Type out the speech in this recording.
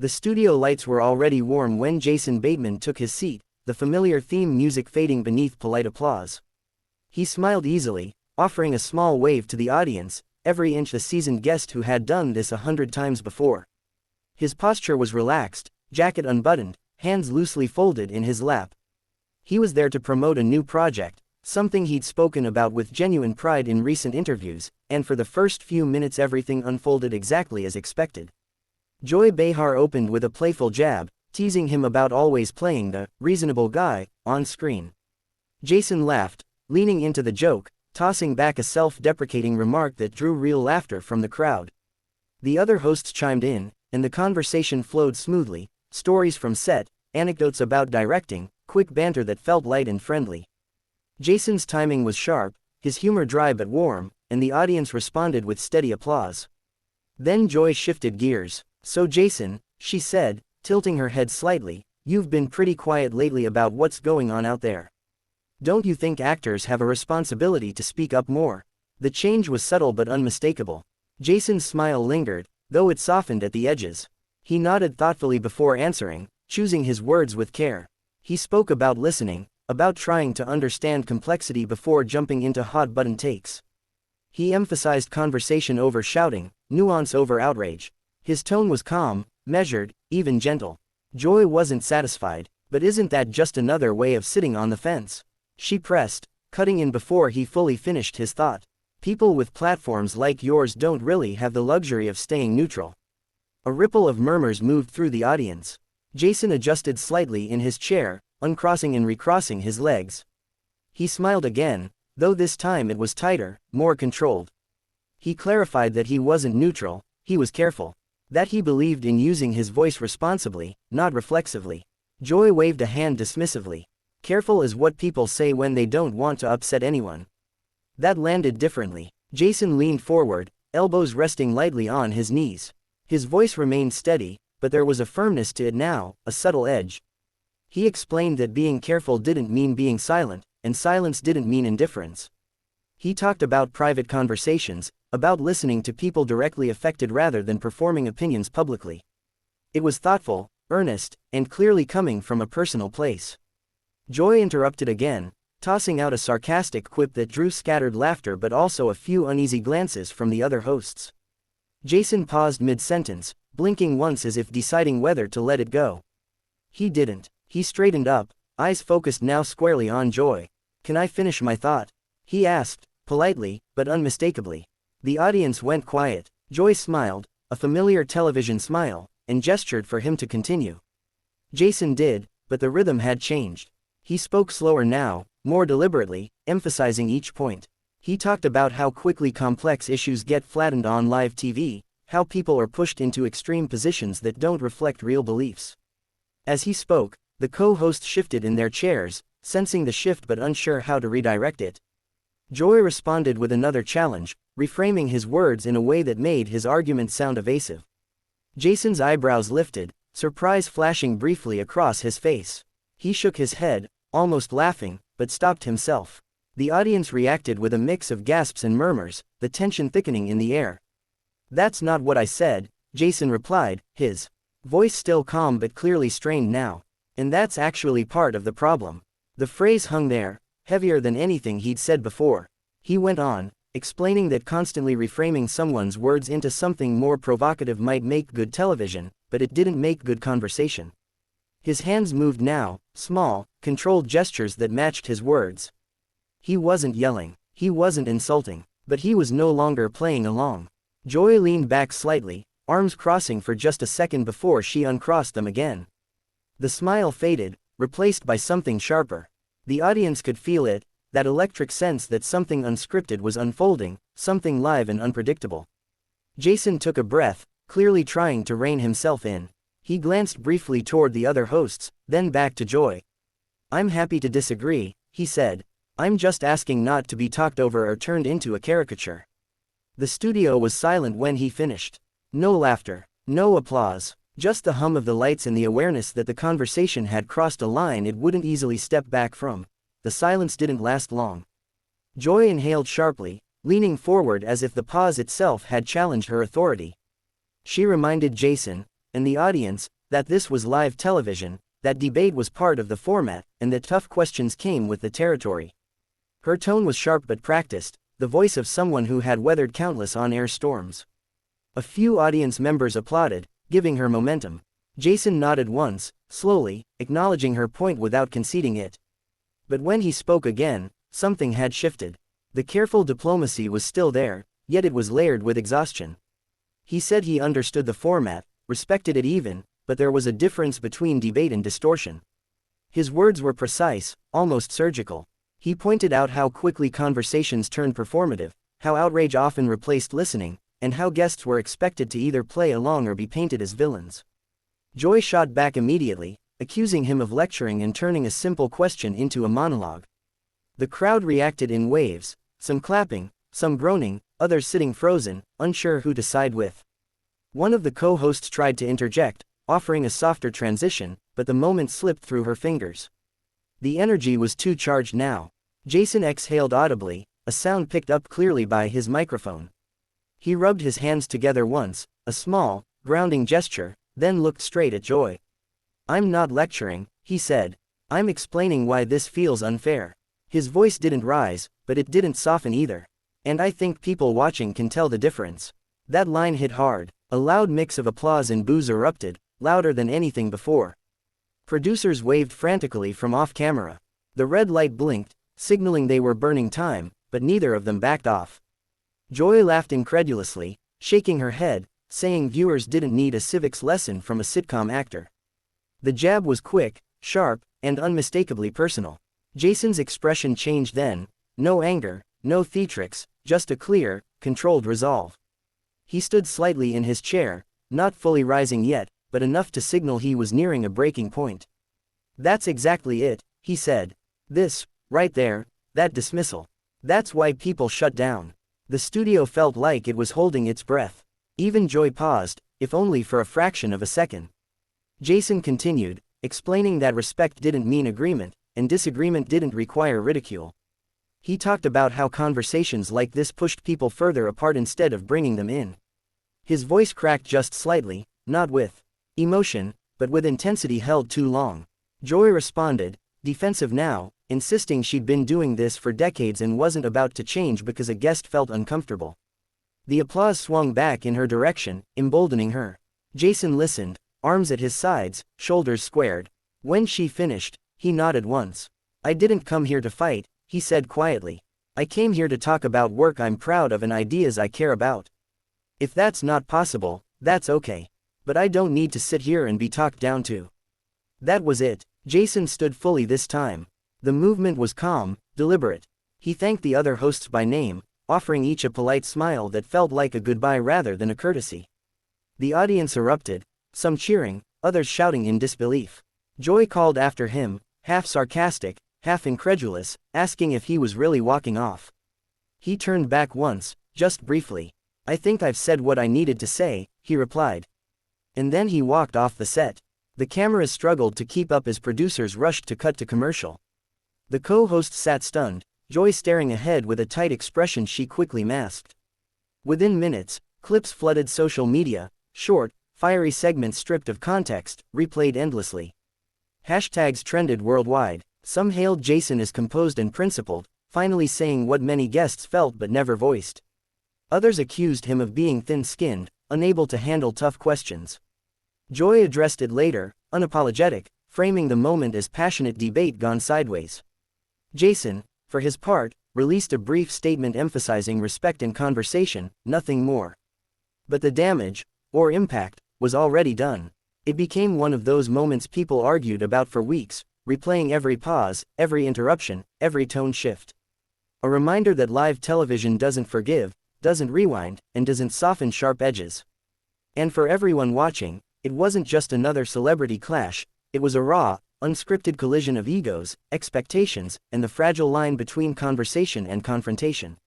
The studio lights were already warm when Jason Bateman took his seat, the familiar theme music fading beneath polite applause. He smiled easily, offering a small wave to the audience, every inch a seasoned guest who had done this 100 times before. His posture was relaxed, jacket unbuttoned, hands loosely folded in his lap. He was there to promote a new project, something he'd spoken about with genuine pride in recent interviews, and for the first few minutes everything unfolded exactly as expected. Joy Behar opened with a playful jab, teasing him about always playing the reasonable guy on screen. Jason laughed, leaning into the joke, tossing back a self-deprecating remark that drew real laughter from the crowd. The other hosts chimed in, and the conversation flowed smoothly, stories from set, anecdotes about directing, quick banter that felt light and friendly. Jason's timing was sharp, his humor dry but warm, and the audience responded with steady applause. Then Joy shifted gears. "So Jason," she said, tilting her head slightly, "you've been pretty quiet lately about what's going on out there. Don't you think actors have a responsibility to speak up more?" The change was subtle but unmistakable. Jason's smile lingered, though it softened at the edges. He nodded thoughtfully before answering, choosing his words with care. He spoke about listening, about trying to understand complexity before jumping into hot-button takes. He emphasized conversation over shouting, nuance over outrage. His tone was calm, measured, even gentle. Joy wasn't satisfied, but isn't that just another way of sitting on the fence? She pressed, cutting in before he fully finished his thought. People with platforms like yours don't really have the luxury of staying neutral. A ripple of murmurs moved through the audience. Jason adjusted slightly in his chair, uncrossing and recrossing his legs. He smiled again, though this time it was tighter, more controlled. He clarified that he wasn't neutral, he was careful. That he believed in using his voice responsibly, not reflexively. Joy waved a hand dismissively. Careful is what people say when they don't want to upset anyone. That landed differently. Jason leaned forward, elbows resting lightly on his knees. His voice remained steady, but there was a firmness to it now, a subtle edge. He explained that being careful didn't mean being silent, and silence didn't mean indifference. He talked about private conversations, about listening to people directly affected rather than performing opinions publicly. It was thoughtful, earnest, and clearly coming from a personal place. Joy interrupted again, tossing out a sarcastic quip that drew scattered laughter but also a few uneasy glances from the other hosts. Jason paused mid-sentence, blinking once as if deciding whether to let it go. He didn't. He straightened up, eyes focused now squarely on Joy. "Can I finish my thought?" he asked, politely, but unmistakably. The audience went quiet. Joy smiled, a familiar television smile, and gestured for him to continue. Jason did, but the rhythm had changed. He spoke slower now, more deliberately, emphasizing each point. He talked about how quickly complex issues get flattened on live TV, how people are pushed into extreme positions that don't reflect real beliefs. As he spoke, the co-hosts shifted in their chairs, sensing the shift but unsure how to redirect it. Joy responded with another challenge, reframing his words in a way that made his argument sound evasive. Jason's eyebrows lifted, surprise flashing briefly across his face. He shook his head, almost laughing, but stopped himself. The audience reacted with a mix of gasps and murmurs, the tension thickening in the air. "That's not what I said," Jason replied, his voice still calm but clearly strained now. "And that's actually part of the problem." The phrase hung there, heavier than anything he'd said before. He went on, explaining that constantly reframing someone's words into something more provocative might make good television, but it didn't make good conversation. His hands moved now, small, controlled gestures that matched his words. He wasn't yelling, he wasn't insulting, but he was no longer playing along. Joy leaned back slightly, arms crossing for just a second before she uncrossed them again. The smile faded, replaced by something sharper. The audience could feel it, that electric sense that something unscripted was unfolding, something live and unpredictable. Jason took a breath, clearly trying to rein himself in. He glanced briefly toward the other hosts, then back to Joy. "I'm happy to disagree," he said. "I'm just asking not to be talked over or turned into a caricature." The studio was silent when he finished. No laughter, no applause, just the hum of the lights and the awareness that the conversation had crossed a line it wouldn't easily step back from. The silence didn't last long. Joy inhaled sharply, leaning forward as if the pause itself had challenged her authority. She reminded Jason, and the audience, that this was live television, that debate was part of the format, and that tough questions came with the territory. Her tone was sharp but practiced, the voice of someone who had weathered countless on-air storms. A few audience members applauded, giving her momentum. Jason nodded once, slowly, acknowledging her point without conceding it. But when he spoke again, something had shifted. The careful diplomacy was still there, yet it was layered with exhaustion. He said he understood the format, respected it even, but there was a difference between debate and distortion. His words were precise, almost surgical. He pointed out how quickly conversations turned performative, how outrage often replaced listening, and how guests were expected to either play along or be painted as villains. Joy shot back immediately, accusing him of lecturing and turning a simple question into a monologue. The crowd reacted in waves, some clapping, some groaning, others sitting frozen, unsure who to side with. One of the co-hosts tried to interject, offering a softer transition, but the moment slipped through her fingers. The energy was too charged now. Jason exhaled audibly, a sound picked up clearly by his microphone. He rubbed his hands together once, a small, grounding gesture, then looked straight at Joy. "I'm not lecturing," he said. "I'm explaining why this feels unfair." His voice didn't rise, but it didn't soften either. "And I think people watching can tell the difference." That line hit hard. A loud mix of applause and boos erupted, louder than anything before. Producers waved frantically from off-camera. The red light blinked, signaling they were burning time, but neither of them backed off. Joy laughed incredulously, shaking her head, saying viewers didn't need a civics lesson from a sitcom actor. The jab was quick, sharp, and unmistakably personal. Jason's expression changed then, no anger, no theatrics, just a clear, controlled resolve. He stood slightly in his chair, not fully rising yet, but enough to signal he was nearing a breaking point. "That's exactly it," he said. "This, right there, that dismissal. That's why people shut down." The studio felt like it was holding its breath. Even Joy paused, if only for a fraction of a second. Jason continued, explaining that respect didn't mean agreement, and disagreement didn't require ridicule. He talked about how conversations like this pushed people further apart instead of bringing them in. His voice cracked just slightly, not with emotion, but with intensity held too long. Joy responded, defensive now, insisting she'd been doing this for decades and wasn't about to change because a guest felt uncomfortable. The applause swung back in her direction, emboldening her. Jason listened, arms at his sides, shoulders squared. When she finished, he nodded once. "I didn't come here to fight," he said quietly. "I came here to talk about work I'm proud of and ideas I care about. If that's not possible, that's okay. But I don't need to sit here and be talked down to." That was it. Jason stood fully this time. The movement was calm, deliberate. He thanked the other hosts by name, offering each a polite smile that felt like a goodbye rather than a courtesy. The audience erupted, some cheering, others shouting in disbelief. Joy called after him, half sarcastic, half incredulous, asking if he was really walking off. He turned back once, just briefly. "I think I've said what I needed to say," he replied. And then he walked off the set. The cameras struggled to keep up as producers rushed to cut to commercial. The co-host sat stunned, Joy staring ahead with a tight expression she quickly masked. Within minutes, clips flooded social media, short, fiery segments stripped of context, replayed endlessly. Hashtags trended worldwide. Some hailed Jason as composed and principled, finally saying what many guests felt but never voiced. Others accused him of being thin-skinned, unable to handle tough questions. Joy addressed it later, unapologetic, framing the moment as passionate debate gone sideways. Jason, for his part, released a brief statement emphasizing respect and conversation, nothing more. But the damage, or impact, was already done. It became one of those moments people argued about for weeks, replaying every pause, every interruption, every tone shift. A reminder that live television doesn't forgive, doesn't rewind, and doesn't soften sharp edges. And for everyone watching, it wasn't just another celebrity clash, it was a raw, unscripted collision of egos, expectations, and the fragile line between conversation and confrontation.